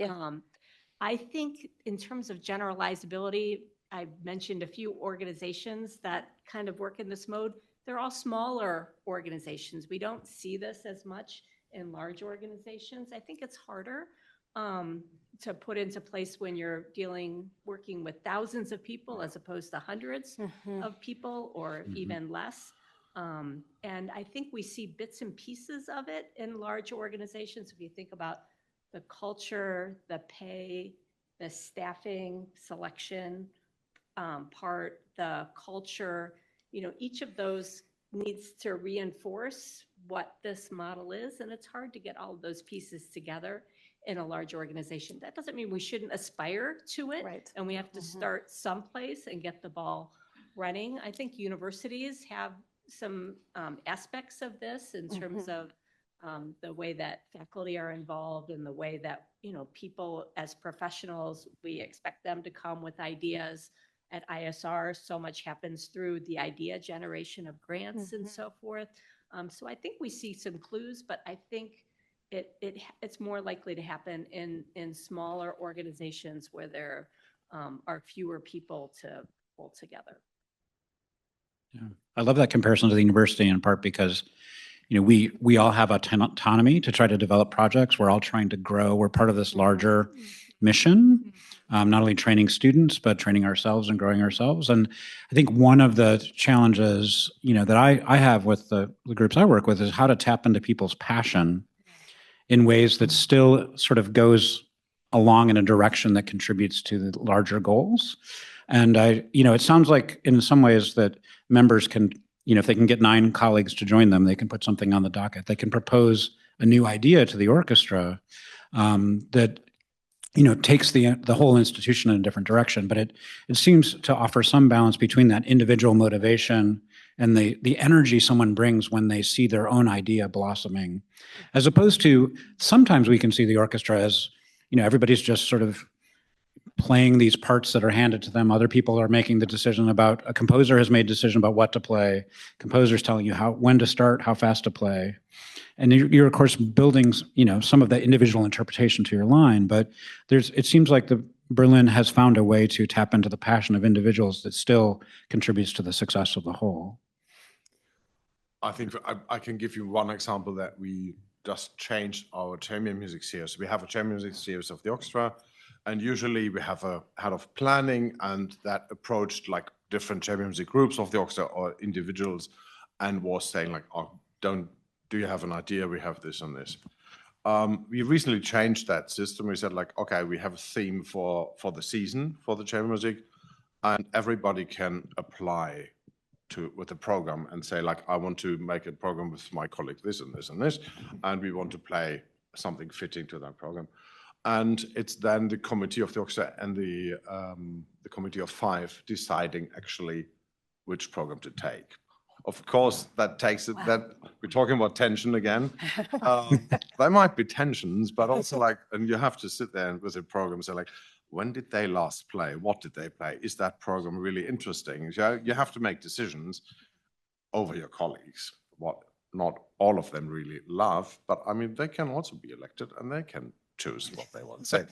I think in terms of generalizability, I've mentioned a few organizations that kind of work in this mode. They're all smaller organizations. We don't see this as much in large organizations. I think it's harder to put into place when you're working with thousands of people as opposed to hundreds of people or even less. And I think we see bits and pieces of it in large organizations. If you think about the culture, the pay, the staffing, selection part, the culture, you know, each of those needs to reinforce what this model is. And it's hard to get all of those pieces together in a large organization. That doesn't mean we shouldn't aspire to it. Right. And we have to start someplace and get the ball running. I think universities have some aspects of this in terms of the way that faculty are involved and the way that, you know, people as professionals, we expect them to come with ideas. At ISR, so much happens through the idea generation of grants and so forth. So I think we see some clues, but I think it's more likely to happen in smaller organizations where there are fewer people to pull together. Yeah, I love that comparison to the university in part because, you know, we all have autonomy to try to develop projects. We're all trying to grow. We're part of this larger mission, not only training students, but training ourselves and growing ourselves. And I think one of the challenges, you know, that I have with the groups I work with is how to tap into people's passion in ways that still sort of goes along in a direction that contributes to the larger goals. And you know, it sounds like in some ways that members can, you know, if they can get 9 colleagues to join them, they can put something on the docket. They can propose a new idea to the orchestra that, you know, takes the whole institution in a different direction. But it seems to offer some balance between that individual motivation and the energy someone brings when they see their own idea blossoming, as opposed to sometimes we can see the orchestra as, you know, everybody's just sort of playing these parts that are handed to them. Other people are making the decision about, a composer has made a decision about what to play. Composer's telling you when to start, how fast to play. And you're of course building, some of that individual interpretation to your line, but it seems like the Berlin has found a way to tap into the passion of individuals that still contributes to the success of the whole. I think I can give you one example that we just changed our chamber music series. We have a chamber music series of the orchestra, and usually we have a head of planning, and that approached like different chamber music groups of the orchestra or individuals, and was saying like, "Oh, do you have an idea? We have this and this." We recently changed that system. We said like, okay, we have a theme for the season for the chamber music, and everybody can apply with the program and say like, I want to make a program with my colleague this and this and this, and we want to play something fitting to that program. And it's then the committee of the orchestra and the committee of 5 deciding actually which program to take. Of course, that takes it, that we're talking about tension again. There might be tensions, but also like, and you have to sit there with the program and say like, when did they last play? What did they play? Is that program really interesting? You have to make decisions over your colleagues, what not all of them really love, but I mean, they can also be elected and they can choose what they want to say.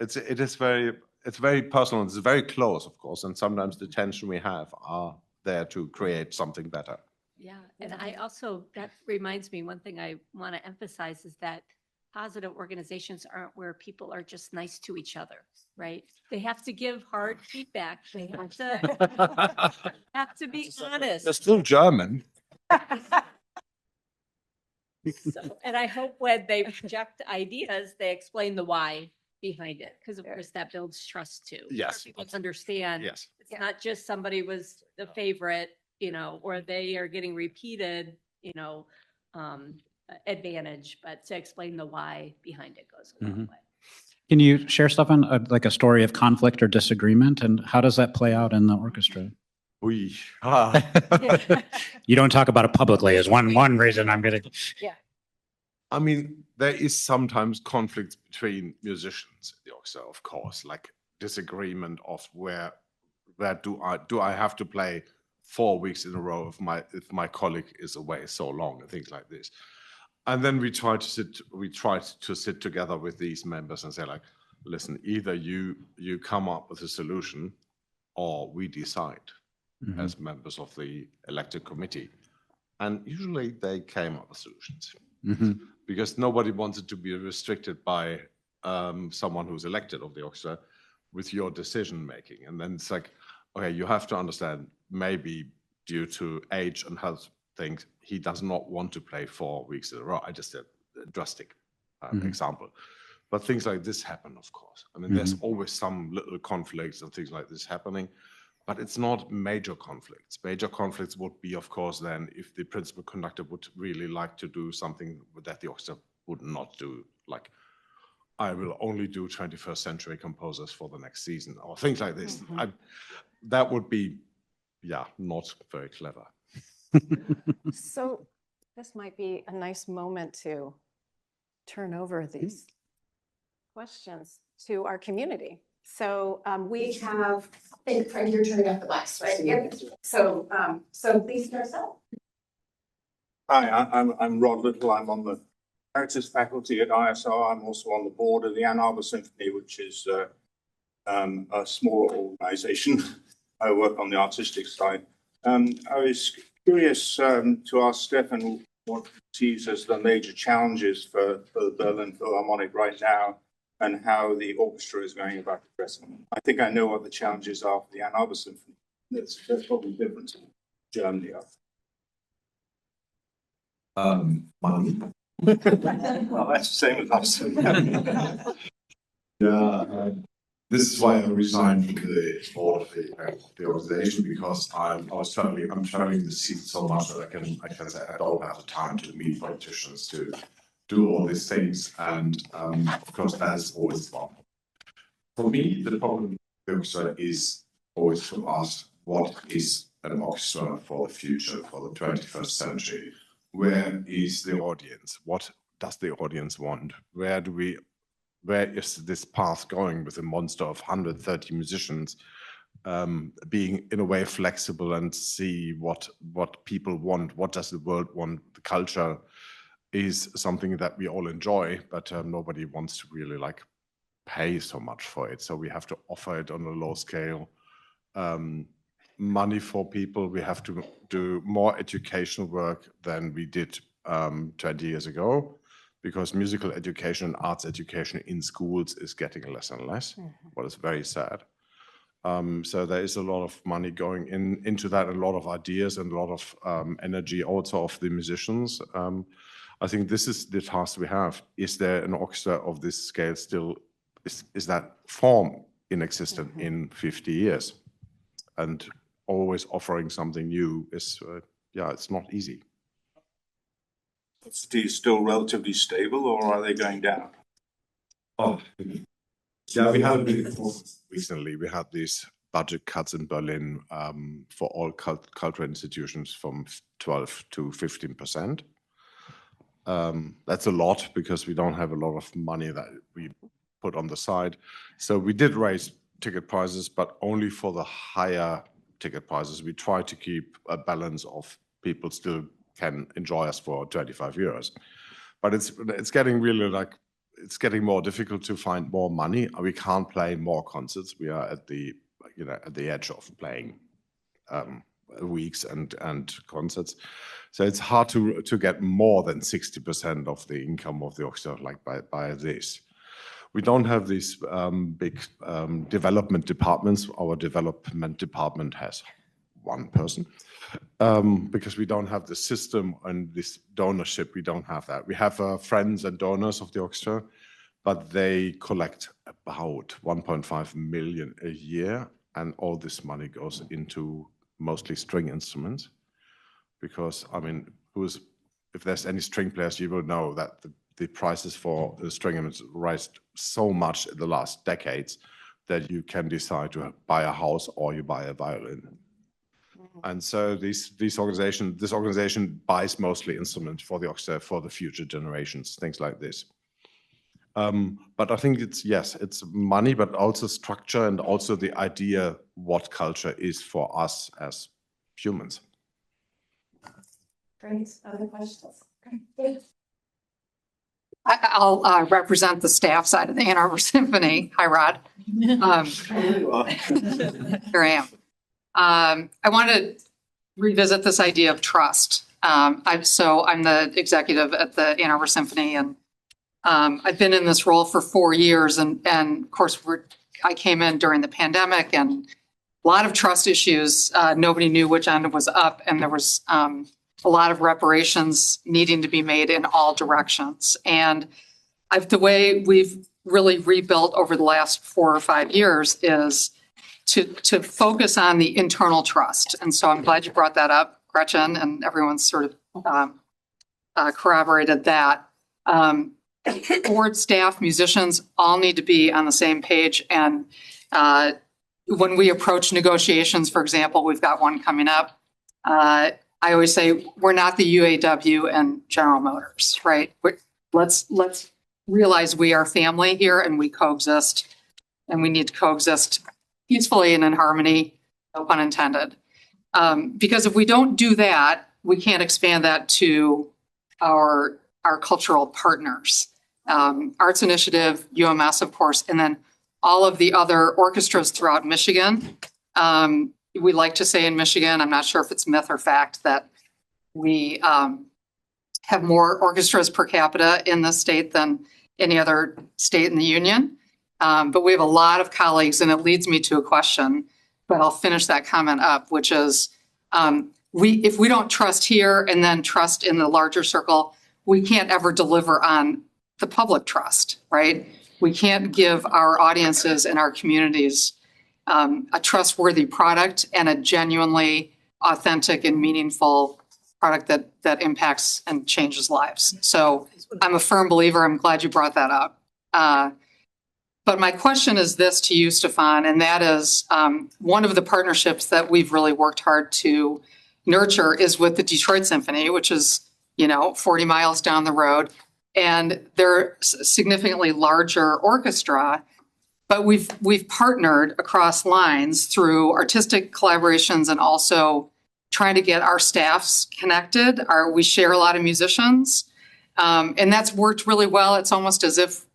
It's very personal, it's very close, of course, and sometimes the tension we have are there to create something better. Yeah, and that reminds me, one thing I want to emphasize is that positive organizations aren't where people are just nice to each other, right? They have to give hard feedback. They have to be honest. They're still German. And I hope when they reject ideas, they explain the why behind it, because of course that builds trust too. Yes. People understand. Yes. It's not just somebody was the favorite, or they are getting repeated, advantage, but to explain the why behind it goes a long way. Can you share, Stefan, like a story of conflict or disagreement, and how does that play out in the orchestra? You don't talk about it publicly as one reason I'm going to. Yeah. I mean, there is sometimes conflicts between musicians in the orchestra, of course, like disagreement of where do I have to play 4 weeks in a row if my colleague is away so long and things like this. And then we try to sit together with these members and say like, listen, either you come up with a solution or we decide as members of the elected committee. And usually they came up with solutions because nobody wanted to be restricted by someone who's elected of the orchestra with your decision making. And then it's like, okay, you have to understand, maybe due to age and health things, he does not want to play 4 weeks in a row. I just said a drastic example. But things like this happen, of course. I mean, there's always some little conflicts and things like this happening, but it's not major conflicts. Major conflicts would be, of course, then if the principal conductor would really like to do something that the orchestra would not do, like, I will only do 21st century composers for the next season, or things like this. That would be, not very clever. So this might be a nice moment to turn over these questions to our community. So we have, I think you're turning up the lights, right? Yep. So please start us out. Hi, I'm Rod Little. I'm on the Heritage faculty at ISR. I'm also on the board of the Ann Arbor Symphony, which is a smaller organization. I work on the artistic side. I was curious to ask Stefan what he sees as the major challenges for the Berlin Philharmonic right now and how the orchestra is going about addressing them. I think I know what the challenges are for the Ann Arbor Symphony. That's probably different in Germany. Money. Well, that's the same as us. This is why I resigned from the board of the organization, because I'm traveling the seat so much that I can say I don't have the time to meet politicians to do all these things, and of course that is always the problem. For me, the problem with the orchestra is always to ask, what is an orchestra for the future, for the 21st century? Where is the audience? What does the audience want? Where do we where is this path going with a monster of 130 musicians, being in a way flexible and see what people want, what does the world want, the culture is something that we all enjoy, but nobody wants to really like pay so much for it. So we have to offer it on a low scale. Money for people. We have to do more educational work than we did 20 years ago, because musical education and arts education in schools is getting less and less, what is very sad. So there is a lot of money going into that, a lot of ideas and a lot of energy also of the musicians. I think this is the task we have. Is there an orchestra of this scale still? Is that form inexistent in 50 years? And always offering something new is, yeah, it's not easy. Is it still relatively stable, or are they going down? Oh, yeah, we had recently. We had these budget cuts in Berlin for all cultural institutions from 12 to 15%. That's a lot because we don't have a lot of money that we put on the side. So we did raise ticket prices, but only for the higher ticket prices. We try to keep a balance of people still can enjoy us for 25 euros. But it's getting really like, it's getting more difficult to find more money. We can't play more concerts. We are at the, at the edge of playing weeks and concerts. So it's hard to get more than 60% of the income of the orchestra like by this. We don't have these big development departments. Our development department has one person because we don't have the system and this donorship. We don't have that. We have friends and donors of the orchestra, but they collect about 1.5 million a year, and all this money goes into mostly string instruments. Because I mean, if there's any string players, you will know that the prices for the string instruments raised so much in the last decades that you can decide to buy a house or you buy a violin. And so this organization buys mostly instruments for the orchestra for the future generations, things like this. But I think it's money, but also structure and also the idea what culture is for us as humans. Great. Other questions? Great. I'll represent the staff side of the Ann Arbor Symphony. Hi, Rod. Here I am. I want to revisit this idea of trust. I'm the executive at the Ann Arbor Symphony, and I've been in this role for 4 years. And of course, I came in during the pandemic, and a lot of trust issues. Nobody knew which end was up, and there was a lot of reparations needing to be made in all directions. And the way we've really rebuilt over the last 4 or 5 years is to focus on the internal trust. And so I'm glad you brought that up, Gretchen, and everyone's sort of corroborated that. Board staff, musicians all need to be on the same page. And when we approach negotiations, for example, we've got one coming up. I always say we're not the UAW and General Motors, right? Let's realize we are family here and we coexist, and we need to coexist peacefully and in harmony, no pun intended. Because if we don't do that, we can't expand that to our cultural partners. Arts Initiative, UMS, of course, and then all of the other orchestras throughout Michigan. We like to say in Michigan, I'm not sure if it's myth or fact, that we have more orchestras per capita in the state than any other state in the union. But we have a lot of colleagues, and it leads me to a question, but I'll finish that comment up, which is if we don't trust here and then trust in the larger circle, we can't ever deliver on the public trust, right? We can't give our audiences and our communities a trustworthy product and a genuinely authentic and meaningful product that impacts and changes lives. So I'm a firm believer. I'm glad you brought that up. But my question is this to you, Stefan, and that is one of the partnerships that we've really worked hard to nurture is with the Detroit Symphony, which is, 40 miles down the road. and they're significantly larger orchestra. But we've partnered across lines through artistic collaborations and also trying to get our staffs connected. We share a lot of musicians, and that's worked really well. It's almost as if,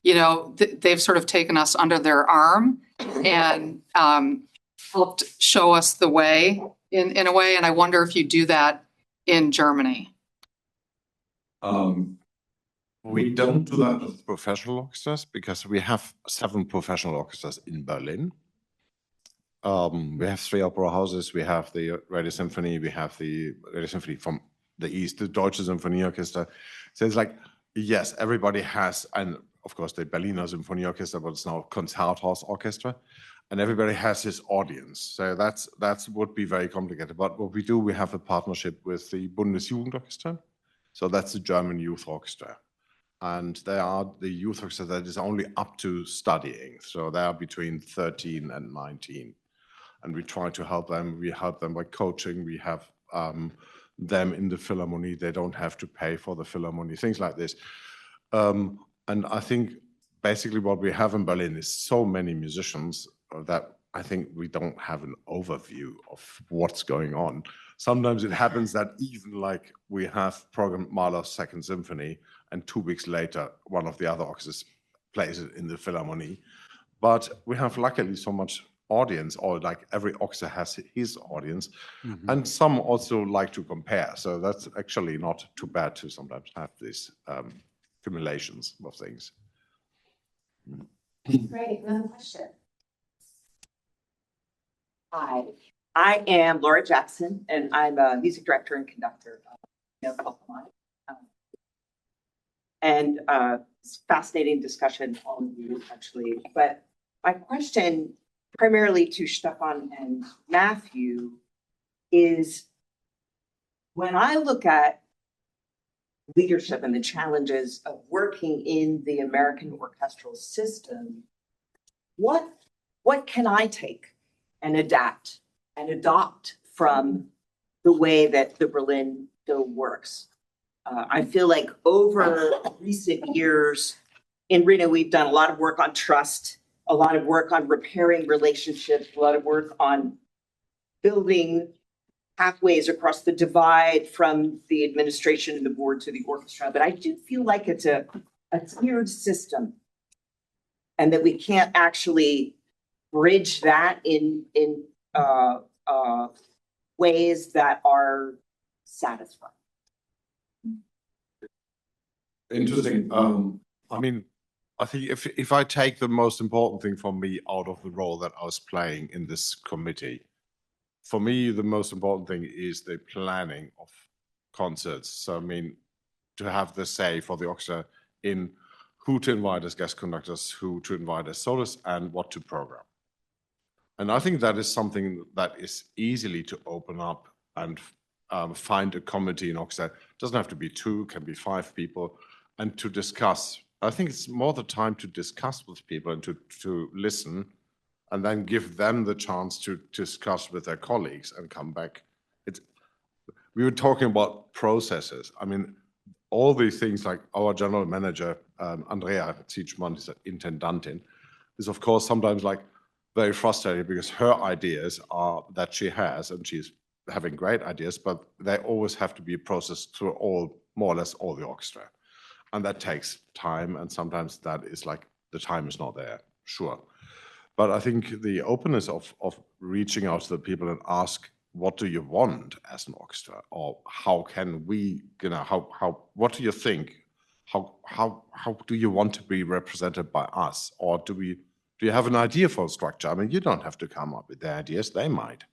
you know, they've sort of taken us under their arm and helped show us the way in a way. And I wonder if you do that in Germany. We don't do that with professional orchestras because we have 7 professional orchestras in Berlin. We have 3 opera houses. We have the Radio Symphony. We have the Radio Symphony from the East, the Deutsche Symphonieorchester. So it's like, yes, everybody has, and of course the Berliner Symphonieorchester, but it's now Konzerthaus Orchestra, and everybody has his audience. So that's would be very complicated. But what we do, we have a partnership with the Bundesjugendorchester. So that's the German youth orchestra. And they are the youth orchestra that is only up to studying. So they are between 13 and 19. And we try to help them. We help them by coaching. We have them in the Philharmonic. They don't have to pay for the Philharmonic, things like this. And I think basically what we have in Berlin is so many musicians that I think we don't have an overview of what's going on. Sometimes it happens that even like we have programmed Mahler's Second Symphony, and 2 weeks later, one of the other orchestras plays it in the Philharmonic. But we have luckily so much audience, or like every orchestra has his audience, and some also like to compare. So that's actually not too bad to sometimes have these accumulations of things. Great, another question. Hi, I am Laura Jackson, and I'm a music director and conductor of Philharmonic. And it's fascinating discussion, all of you actually. But my question, primarily to Stefan and Matthew, is when I look at leadership and the challenges of working in the American orchestral system, what can I take and adapt and adopt from the way that the Berlin Phil works? I feel like over recent years in Reno, we've done a lot of work on trust, a lot of work on repairing relationships, a lot of work on building pathways across the divide from the administration and the board to the orchestra. But I do feel like it's a tiered system, and that we can't actually bridge that in ways that are satisfying. Interesting. I mean, I think if I take the most important thing for me out of the role that I was playing in this committee, for me, the most important thing is the planning of concerts. So, I mean, to have the say for the orchestra in who to invite as guest conductors, who to invite as soloists, and what to program. And I think that is something that is easily to open up and find a committee in orchestra. It doesn't have to be 2, can be 5 people, and to discuss. I think it's more the time to discuss with people and to listen, and then give them the chance to discuss with their colleagues and come back. We were talking about processes. I mean, all these things, like our general manager, Andrea Zietschmann, is an Intendantin, is of course sometimes like very frustrated because her ideas are that she has, and she's having great ideas, but they always have to be processed through more or less all the orchestra. And that takes time, and sometimes that is like, the time is not there, sure. But I think the openness of reaching out to the people and ask, what do you want as an orchestra? Or how can we, what do you think? How do you want to be represented by us? Or do you have an idea for a structure? I mean, you don't have to come up with the ideas, they might,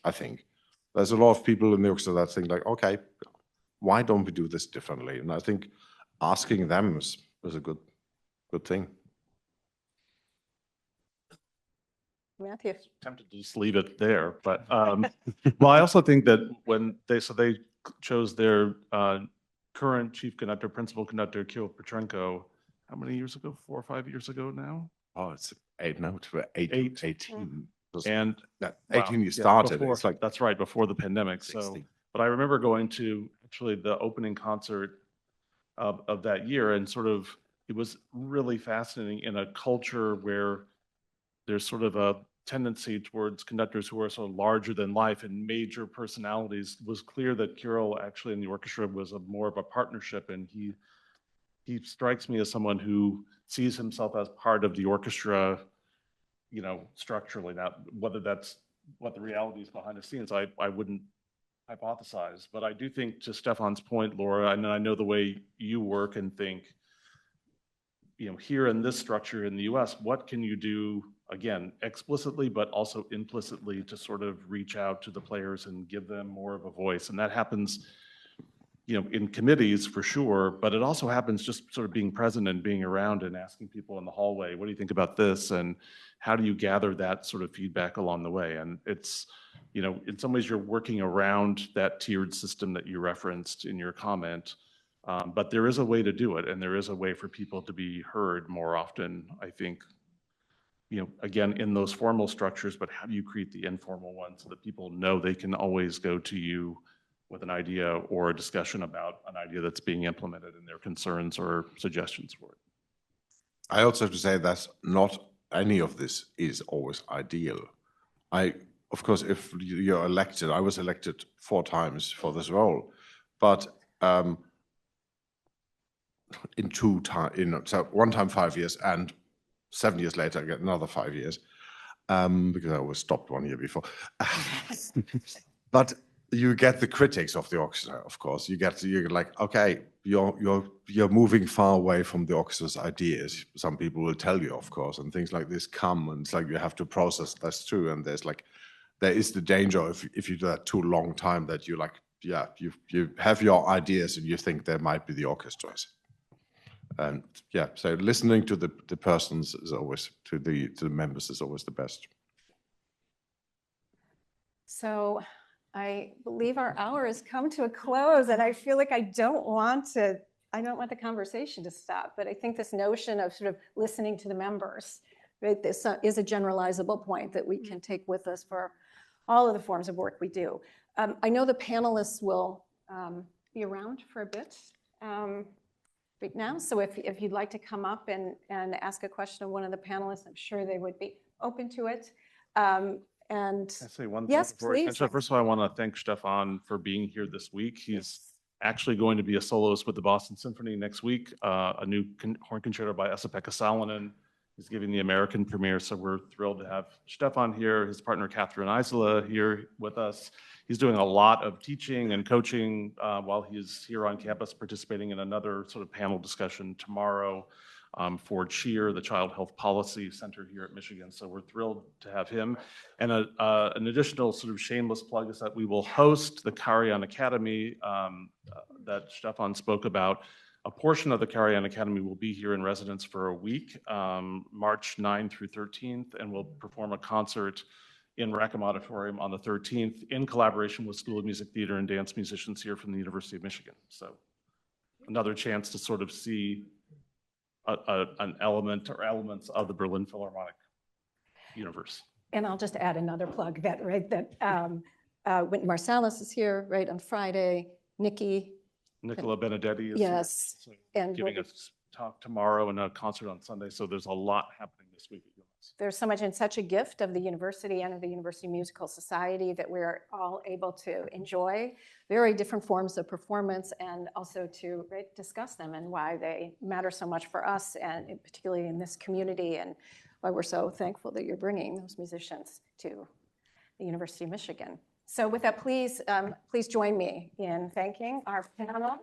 I think. There's a lot of people in the orchestra that think like, okay, why don't we do this differently? And I think asking them is a good thing. Matthew. Tempted to just leave it there, but well, I also think that when they chose their current chief conductor, principal conductor, Kirill Petrenko, how many years ago? 4 or 5 years ago now? Oh, it's 8 now. It's 18. And 18 you yeah, started. before, it's like that's right, before the pandemic. 16. So, but I remember going to actually the opening concert of that year. And sort of, it was really fascinating in a culture where there's sort of a tendency towards conductors who are sort of larger than life and major personalities. It was clear that Kirill actually in the orchestra was more of a partnership, and he strikes me as someone who sees himself as part of the orchestra, you know, structurally. Now, whether that's what the reality is behind the scenes, I wouldn't hypothesize. But I do think, to Stefan's point, Laura, and I know the way you work and think, you know, here in this structure in the US, what can you do, again, explicitly, but also implicitly, to sort of reach out to the players and give them more of a voice? And that happens, you know, in committees for sure, but it also happens just sort of being present and being around and asking people in the hallway, what do you think about this? And how do you gather that sort of feedback along the way? And it's, you know, in some ways you're working around that tiered system that you referenced in your comment. But there is a way to do it, and there is a way for people to be heard more often, I think, you know, again, in those formal structures, but how do you create the informal ones so that people know they can always go to you with an idea or a discussion about an idea that's being implemented and their concerns or suggestions for it? I also have to say that not any of this is always ideal. Of course, if you're elected, I was elected 4 times for this role, but in 2 times, you know, so one time 5 years, and 7 years later I get another 5 years, because I was stopped 1 year before. But you get the critics of the orchestra, of course. You're like, okay, you're moving far away from the orchestra's ideas. Some people will tell you, of course, and things like this come, and it's like you have to process that's true. And there is the danger if you do that too long time that you like, yeah, you have your ideas and you think there might be the orchestras. And yeah, so listening to the persons is always, to the members is always the best. So I believe our hour has come to a close, and I feel like I don't want the conversation to stop, but I think this notion of sort of listening to the members, right, this is a generalizable point that we can take with us for all of the forms of work we do. I know the panelists will be around for a bit right now, so if you'd like to come up and ask a question of one of the panelists, I'm sure they would be open to it. And Can I say one thing? yes, before I please. finish up? First of all, I want to thank Stefan for being here this week. He's actually going to be a soloist with the Boston Symphony next week, a new horn concerto by Esa-Pekka Salonen. He's giving the American premiere, so we're thrilled to have Stefan here, his partner Catherine Isola here with us. He's doing a lot of teaching and coaching while he's here on campus, participating in another sort of panel discussion tomorrow for CHEER, the Child Health Policy Center here at Michigan. So we're thrilled to have him. And an additional sort of shameless plug is that we will host the Karajan Academy that Stefan spoke about. A portion of the Karajan Academy will be here in residence for a week, March 9 through 13th, and we'll perform a concert in Rackham Auditorium on the 13th in collaboration with School of Music, Theater, and Dance musicians here from the University of Michigan. So another chance to sort of see an element or elements of the Berlin Philharmonic universe. And I'll just add another plug that, right, that Wynton Marsalis is here, right, on Friday, Nicola Benedetti is yes, and giving a talk tomorrow and a concert on Sunday. So there's a lot happening this week at UMass. There's so much, and such a gift of the university and of the University Musical Society that we're all able to enjoy very different forms of performance, and also to discuss them and why they matter so much for us, and particularly in this community, and why we're so thankful that you're bringing those musicians to the University of Michigan. So with that, please join me in thanking our panel